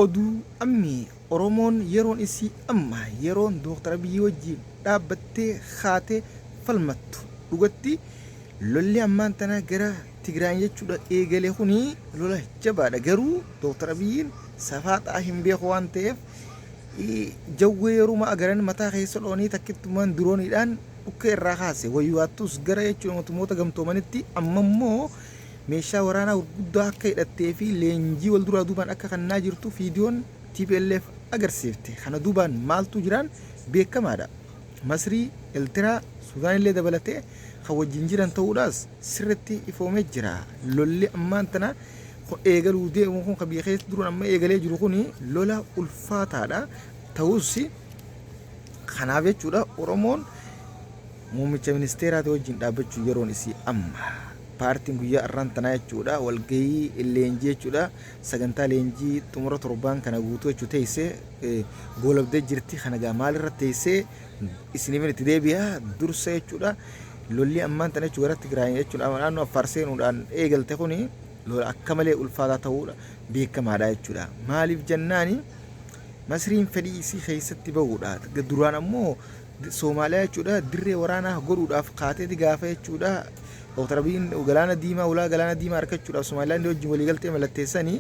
oduu ammi Oromoon yeroon isii amma yeroon Dooktar Abiyyi wajjin dhaabbattee haatee falmattu dhugatti lolli ammaan tana gara Tigraay jechuudha eegalee kuni lola jabaadha garuu Dooktar Abiyyiin safaaxaa hin beeku waan ta'eef jawwee yeruma agaran mataa keessa dhoonii takkittumaan dirooniidhaan dhukka irraa kaase wayyuwaattus gara jechuudha mootummoota gamtoomanitti amma immoo meeshaa waraanaa gurguddaa akka hidhattee fi leenjii wal duraa duubaan akka kannaa jirtu fiidiyoon TPLF agarsiifte. Kana duubaan maaltu jiraan beekamaadha. Masrii, Eltiraa, Sudaan illee dabalatee kan wajjin jiran ta'uudhaas sirriitti ifoomee jira. Lolli ammaan tana eegaluu deemu kun kan biyya keessa duruun amma eegalee jiru kuni lola ulfaataadha. Ta'us kanaaf jechuudha Oromoon muummicha ministeeraati wajjin dhaabbachuu yeroon isii amma. Paartiin guyyaa irraan tanaa jechuudha walgahii leenjii jechuudha sagantaa leenjii xumura torbaan kana guutuu jechuu teessee goolabdee jirti kana gaa maalirra teessee isiniif itti deebi'a dursa jechuudha lolli ammaan tana jechuudha gara Tigraay jechuudha naannoo Affaar seenuudhaan eegalte kuni lola akka malee ulfaataa ta'uudha beekamaadha jechuudha maaliif jennaani Masriin fedhii isii keessatti bahuudha duraan ammoo Soomaaliyaa jechuudha dirree waraanaa godhuudhaaf kaateeti gaafa jechuudha Dooktar Abiyyiin galaana diimaa ulaa galaana diimaa harkachuudhaaf Soomaaliyaan wajjin walii galtee mallatteessanii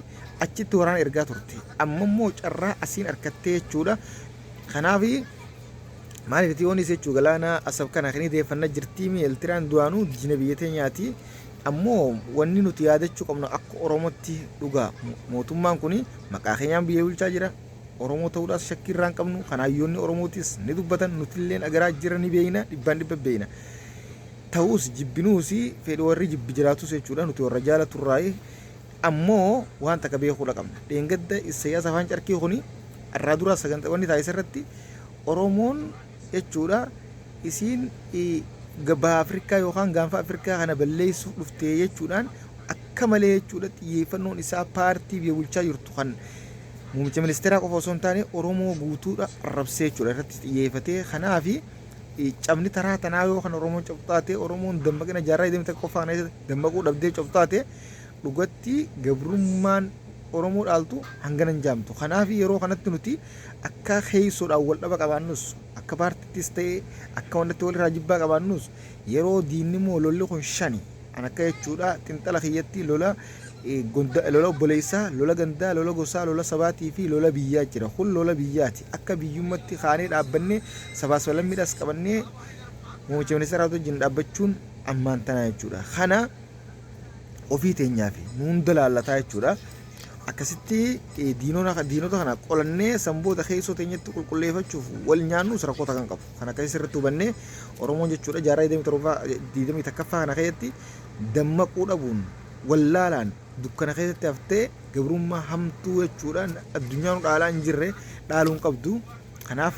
achitti waraana ergaa turte. Amma immoo carraa asiin harkattee jechuudha. Kanaaf maaliif tiyoonis jechuudha galaana asab kana kan deeffannaa jirtii Eltiraan du'aanuu diina biyya teenyaati. Ammoo wanni nuti yaadachuu qabnu akka Oromootti dhugaa mootummaan kun maqaa keenyaan biyya bulchaa jira. Oromoo ta'uudhaas shakkii irraa hin qabnu. Kanaayyoonni Oromootis ni dubbatan nuti illee agaraa jira ni beeyna dhibbaan dhibba beeyna. Ta'us jibbinuusi fedhii warri jibbi jiraatus jechuudha nuti warra jaalatu irraa ammoo waan takka beekuudha qabna. Dheengadda Isaayyaas afaan carkii kuni irraa dura sagantaawwan taa'isa irratti Oromoon jechuudha isiin gabaa Afrikaa yookaan gaanfa Afrikaa kana balleessuuf dhuftee jechuudhaan akka malee jechuudha xiyyeeffannoon isaa paartii biyya bulchaa jirtu kan muummicha ministeeraa qofa osoo hin taane Oromoo guutuudha arrabsee jechuudha irratti xiyyeeffatee kanaafi cabni taraa tanaa yoo kan Oromoon cabxaate Oromoon dammaqina jaarraa deemte qofaan dammaquu dhabdee cabxaate dhugatti gabrummaan Oromoo dhaaltu hanganan jaamtu. Kanaaf yeroo kanatti nuti akka keessoodhaan wal dhaba qabaannus akka paartiittis ta'ee akka wandatti walirraa jibbaa qabaannus yeroo diinni moo lolli kun shani an akka jechuudha xinxala kiyyatti lola lola obboleessaa, lola gandaa, lola gosaa, lola sabaatii fi lola biyyaa jira. Kun lola biyyaati. Akka biyyummatti kaanee dhaabbannee sabaas walammiidhaas qabannee muummicha ministeeraa wajjin dhaabbachuun ammaan tana jechuudha. Kana ofii teenyaaf hunda laallataa jechuudha. Akkasitti diinota kana qolannee sanboota keessoo teenyatti qulqulleeffachuuf wal nyaannuus rakkoota kan qabu. Kan akkasii irratti hubannee Oromoon jechuudha jaarraa 27 takkaffaa kana keessatti dammaquu dhabuun wallaalaan dukkana keessatti haftee gabrummaa hamtuu jechuudhaan addunyaan dhaalaa hin jirre dhaaluun qabdu. Kanaaf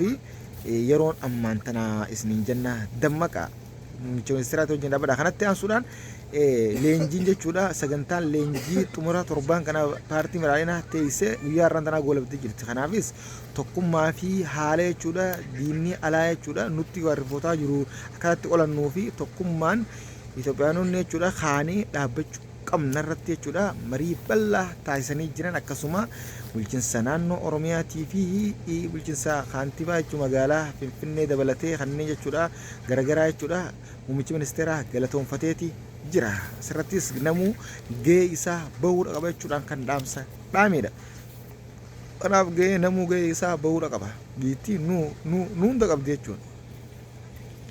yeroon ammaan tana isiniin jenna dammaqa muummicha ministeeraa wajjin dhaabadha. Kanatti aansuudhaan leenjiin jechuudha sagantaan leenjii xumura torbaan kana paartii maraayinaa teessee guyyaa irraan tanaa goolabdee jirti. Kanaafis tokkummaa fi haala jechuudha diinni alaa jechuudha nutti warrifootaa jiru akkatti qolannuu fi tokkummaan Itoophiyaanonni jechuudha kaanii dhaabbachuu qabna irratti jechuudha marii bal'aa taasisanii jiran akkasuma bulchiinsa naannoo Oromiyaatii fi bulchiinsa kaantibaa jechuudha magaalaa Finfinnee dabalatee kanneen jechuudha garagaraa jechuudha muummichi ministeeraa galatoonfateeti jira. Asirrattis namuu gahee isaa bahuudha qaba jechuudhaan kan dhaamsa dhaamedha. Kanaaf namuu gahee isaa bahuudha qaba. Biitti nu hunda qabdi jechuudha.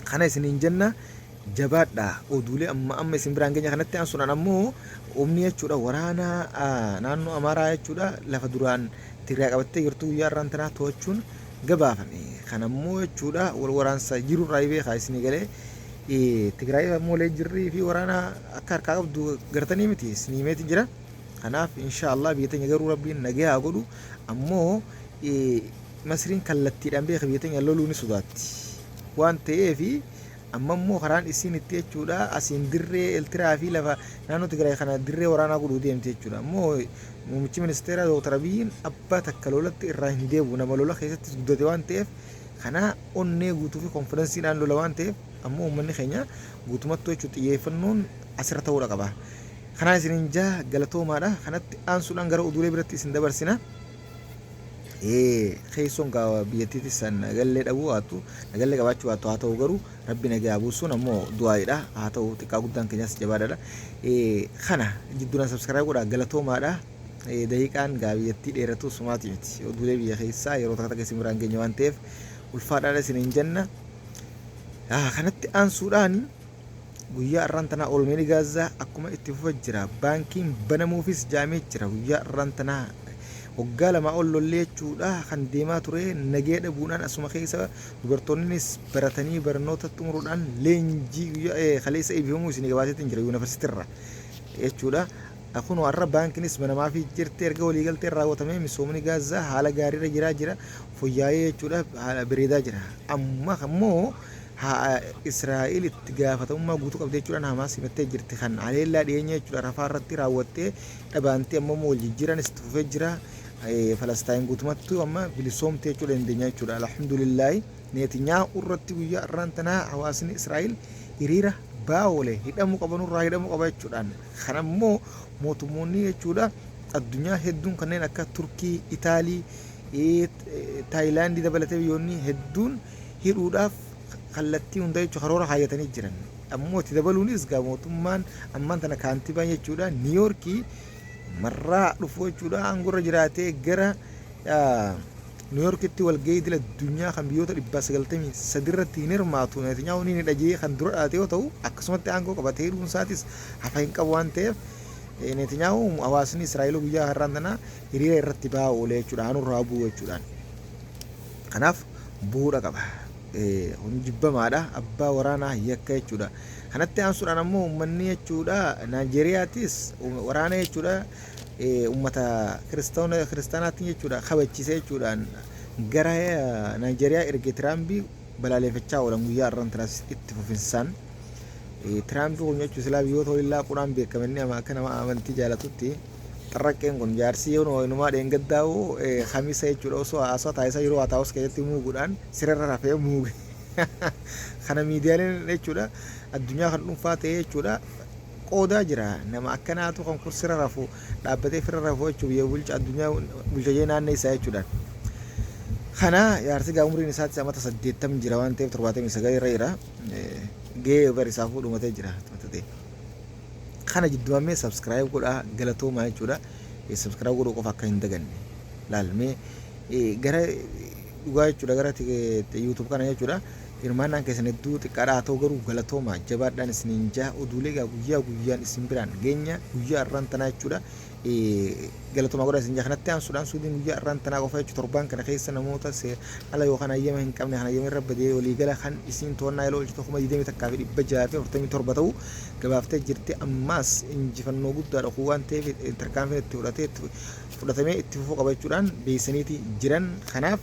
Kana isiniin jenna. Jabaadha oduulee amma isin biraan geenya kanatti aansuudhaan ammoo humni jechuudha waraana naannoo Amaaraa jechuudha lafa duraan Tigraay qabattee jirtu guyyaa irraan tanaa to'achuun gabaafame. Kan ammoo jechuudha wal waraansa jiru irraa beekaa isinii galee Tigraay ammoo leenjirrii fi waraana akka harkaa qabdu gartanii miti isinii meeti jira. Kanaaf inshaallah biyya teenya garuu rabbiin nagee haa godhu ammoo Masriin kallattiidhaan beeka biyya teenya loluu ni sodaatti waan ta'eef amma immoo karaan isiin itti jechuudha asiin dirree Eltiraa fi lafa naannoo Tigraay kana dirree waraanaa godhuu deemte jechuudha. Ammoo muummichi ministeeraa Dooktar Abiyyiin abbaa takka lolatti irraa hin deebi'u nama lola keessatti guddate waan ta'eef kana onnee guutuu fi konfidensiidhaan lola waan ta'eef ammoo uummanni keenya guutumatti jechuudha xiyyeeffannoon asirra ta'uudha qaba. Kanaan isiniin jaa galatoomaadha. Kanatti aansuudhaan gara oduulee biratti isin dabarsina. keessoon gaa biyyattiitti san nagallee dhabuu haatu nagallee qabaachuu haatu haa ta'u garuu rabbi nagaa buusuun ammoo du'aayidha haa ta'u xiqqaa guddaan keenyas jabaadha kana jidduudhaan sabskaraayib godhaa galatoomaadha daqiiqaan gaa biyyattii dheeratu sumaati miti oduulee biyya keessaa yeroo takka takka isin biraan geenya waan ta'eef ulfaadhaadha isiniin jenna kanatti aansuudhaan guyyaa irraan tanaa oolmeen gaazaa akkuma itti fufa jira baankiin banamuufis jaamee jira guyyaa irraan tanaa waggaa lama ol lollee jechuudha kan deemaa ture nagee dhabuudhaan asuma keessa dubartoonnis baratanii barnoota xumuruudhaan leenjii kaleessa eebbifamuu isin gabaaseetiin jira yuunivarsiitiirra jechuudha. Kun warra baankiinis banamaa fi jirti erga waliigaltee raawwatamee misoomni gaazaa haala gaariirra jira fooyya'ee jechuudha haala bareedaa jira. Amma ammoo Israa'eel itti gaafatamummaa guutuu qabdee jechuudhaan Hamaas himattee jirti kan haleellaa dhiyeenya jechuudha rafaa irratti raawwattee dhabaantee ammoo wal jijjiiranis itti fufee jira. Falastiin guutumatti amma bilisoomtee jechuudha dandeenya jechuudha. Alhamdulillah Netanyaahuu irratti guyyaa irraan tanaa hawaasni Israa'eel hiriira baa'oole hidhamuu qabanurraa hidhamuu qaba jechuudhaan kan ammoo mootummoonni jechuudha addunyaa hedduun kanneen akka Turkii, Itaalii, Taayilaandii dabalatee biyyoonni hedduun hidhuudhaaf kallattii hunda jechuudha karoora kaayatanii jiran. Ammoo itti dabaluunis gaa mootummaan ammaan tana kaantibaan jechuudha Niiyoorkii marraa dhufu jechuudha aangorra jiraatee gara Niiyoorkitti walgahii idil addunyaa kan biyyoota 193 irratti hin hirmaatu Netanyaahuu ni dhajee kan dura dhaate yoo ta'u akkasumatti aangoo qabatee hidhuun isaatis hafa hin qabu waan ta'eef Netanyaahuu hawaasni Israa'eel guyyaa har'aan tana hiriira irratti ba'aa oolee jechuudha hanurraa bu'u jechuudhaan. Kanaaf bu'uudha qaba. Jibbamaadha abbaa waraanaa yakka jechuudha. Kanatti aansuudhaan ammoo uummanni jechuudha Naayijeeriyaatis waraana jechuudha uummata kiristaanaatiin jechuudha kabachiisee jechuudhaan gara Naayijeeriyaa erge Tiraambii balaaleffachaa oolan guyyaa har'aan tanaas itti fufinsaan. Tiraambii kun jechuun silaa biyyoota waliin quraan beekamanni akka nama amantii jaalatutti xarraqqeen kun jaarsii yoo inumaa dheengaddaa'u kamisa jechuudha osoo haasawaa taasisaa yeroo haa taa'us keessatti muuguudhaan sirarra rafee muuge kana miidiyaaleen jechuudha addunyaa kan dhuunfaa ta'ee jechuudha qoodaa jira nama akkanaatu kan kursira rafu dhaabbatee firra rafu jechuudha biyya bulcha addunyaa bulchajee naannoo isaa jechuudha. Kana jaarsi gaa umriin isaatti amata 80 jira waan ta'eef 79 irra jira gahee barisaa fuudhumatee jira. Kana jidduummee subscribe godhaa galatoomaa jechuudha. Subscribe godhuu qofa akka hin daganne laalmee gara dhugaa jechuudha gara YouTube kana jechuudha. Hirmaannaan keessan hedduu xiqqaadhaa haa ta'u garuu galatoomaa jabaadhaan isiniin jaa oduulee guyyaa guyyaan isin biraan geenya guyyaa irraan tanaa jechuudha. Galatoomaa godhaa isin jaa kanatti aansuudhaan suudiin guyyaa irraan tanaa qofa jechuudha torbaan kana keessa namoota ala yookaan hayyama hin qabne kan hayyama irra badee waliigala kan isin to'annaa yeroo hojjetu 20,127 ta'u gabaaftee jirti ammaas injifannoo guddaadha kun waan ta'eef tarkaanfiin itti fudhatamee itti fufuu qabachuudhaan beeksaniiti jiran kanaaf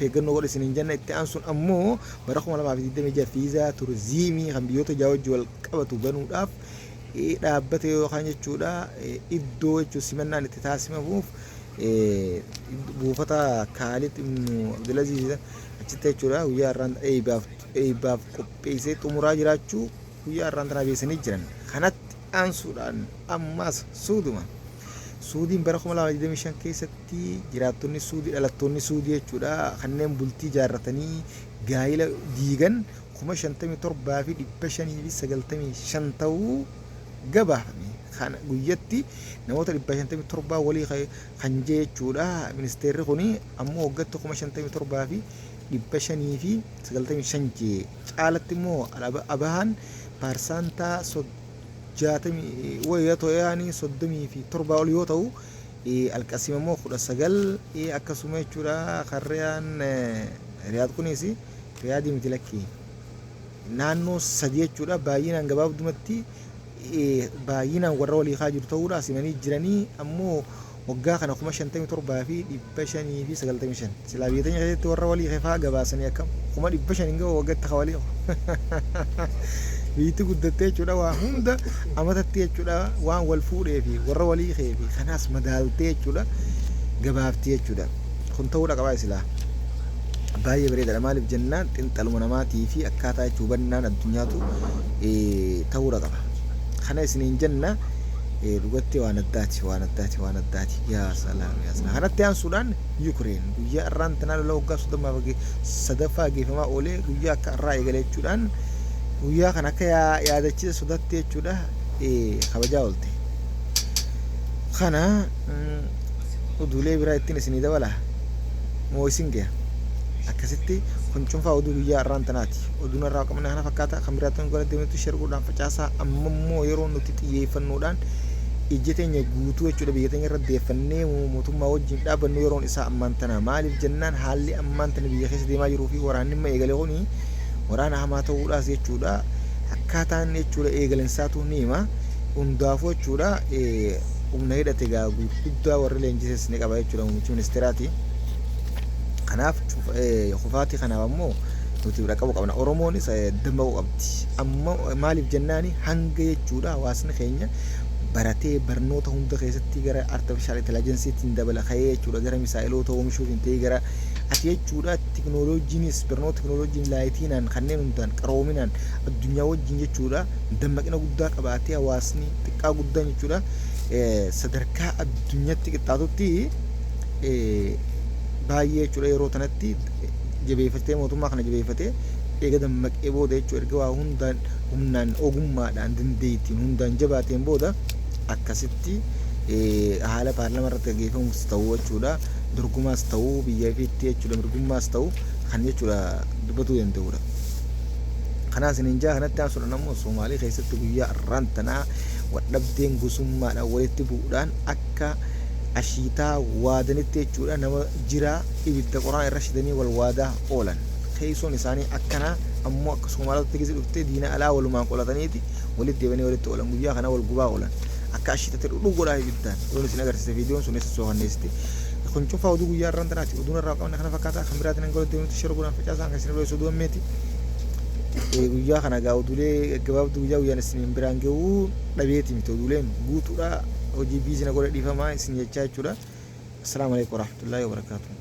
eeggannoo godha isiniin jenna itti aansuun ammoo bara 2026 viizaa turizimii kan biyyoota jaawajji wal qabatu banuudhaaf dhaabbate yookaan jechuudha iddoo jechuun simannaan itti taasifamuuf buufata Kaalid Abdulaziz achitti jechuudha guyyaa irraan eebbaaf qopheessee xumuraa jiraachuu guyyaa irraan tanaa beeksanii jiran kanatti aansuudhaan ammaas Suudiin bara 2025 keessatti jiraattonni Suudii dhalattoonni Suudii jechuudha kanneen bultii jaarratanii gaa'ila diigan 57,595 ta'uu gabaafame. Kana guyyatti namoota 557 walii kan jechuudha ministeerri kuni ammoo waggaatti 57,595 caalatti immoo abahan paarsantaa jaatami wayyaa to'aanii 37 ol yoo ta'u alqasima immoo 19 akkasuma jechuudha karriyaan riyaad kunis riyaadii miti lakki naannoo 3 jechuudha baay'inaan gabaabdumatti baay'inaan warra walii kaa jiru ta'uudha simanii jiranii ammoo waggaa kana 57,595 silaa biyya keessatti warra walii keefaa gabaasanii akkam 500 hin gahu waggaatti hawalii biitti guddattee jechuudha waa hunda amatatti jechuudha waan wal fuudhee fi warra walii keefi kanaas madaaltee jechuudha gabaabtee jechuudha kun ta'uudha qabaa silaa baay'ee bareedaadha maaliif jennaan xinxaluma namaatii fi akkaataa jechuudha hubannaan addunyaatu ta'uudha qaba kana isiniin jenna dhugatti waan addaati yaa salaam kanatti aansuudhaan Yuukireen guyyaa irraan tanaa lola waggaa 30 geeffamaa oolee guyyaa akka irraa eegale jechuudhaan guyyaa kan akka yaadachiisa sodaatti jechuudha kabajaa oolte kana oduulee biraa ittiin isinii dabala moo isin gaya akkasitti kun cunfaa oduu guyyaa irraan tanaati oduun irraa qabna kana fakkaata kan biraatti gola deemtu sherguudhaan facaasaa ammoo yeroo nuti xiyyeeffannoodhaan ijji teenya guutuu jechuudha biyya teenya irra deeffannee mootummaa wajjin dhaabannu yeroon isaa ammaan tana maaliif jennaan haalli ammaan tana biyya keessa deemaa jiruu fi waraanni amma eegale kuni waraana hamaa ta'uudhaas jechuudha akkaataan jechuudha eegalensaatu ni hima hundaafuu jechuudha humna hidhate gaa guddaa warri leenjises ni qaba jechuudha muummichi ministeeraati kanaaf kufaatii kanaaf ammoo nuti bira qabu qabna oromoonis dammaquu qabdi amma maaliif jennaani hanga jechuudha hawaasni keenya baratee barnoota hunda keessatti gara artificial intelligenceetiin dabala ka'ee jechuudha gara misaa'iloota oomishuutiin ta'ee gara ati jechuudha teknooloojiinis barnoota teknooloojiin laayitiinaan kanneen hundaan qaroominaan addunyaa wajjin jechuudha dammaqina guddaa qabaatee hawaasni xiqqaa guddaan jechuudha sadarkaa addunyaatti qixxaatutti baay'ee jechuudha yeroo tanatti jabeeffatee mootummaa kana jabeeffatee eega dammaqee booda jechuudha erga waa hundaan humnaan ogummaadhaan dandeettiin hundaan jabaateen booda akkasitti haala paarlaamaa irratti gaggeeffamus ta'uu jechuudha dorgomaas ta'uu biyya ifiitti jechuudha mirgummaas ta'uu kan jechuudha dubbatuu danda'udha. Kanaas ninjaa kanatti aansuudhaan ammoo Soomaalii keessatti guyyaa irraan tanaa wadhabdeen gosummaadhaan walitti bu'uudhaan akka ashiitaa waadanitti jechuudha nama jiraa ibidda qoraan irra shidanii wal waadaa oolan. Keessoon isaanii akkana ammoo akka Soomaalota keessa dhuftee diina alaa walumaan qolataniiti walitti deebanii walitti oolan guyyaa kana wal gubaa oolan akka ashiitatti dhudhuugodhaa ibiddaan yoon isin agarsiise viidiyoon sun eessa soo kanneessite kun cufaa oduu guyyaa irraan tanaati oduun irraa qabna kana fakkaataa kan biraatiin hanga walitti deemnutti sherguudhaan facaasaan kan isin biroo oduu ammeeti guyyaa kana gaa oduulee gabaabduu guyyaan isin biraan ga'uu dhabeeti miti oduuleen guutuudha hojii biizina godha dhiifamaa isin jechaa jechuudha. Assalaamu alaikum warahmatullaahi wabarakaatuh.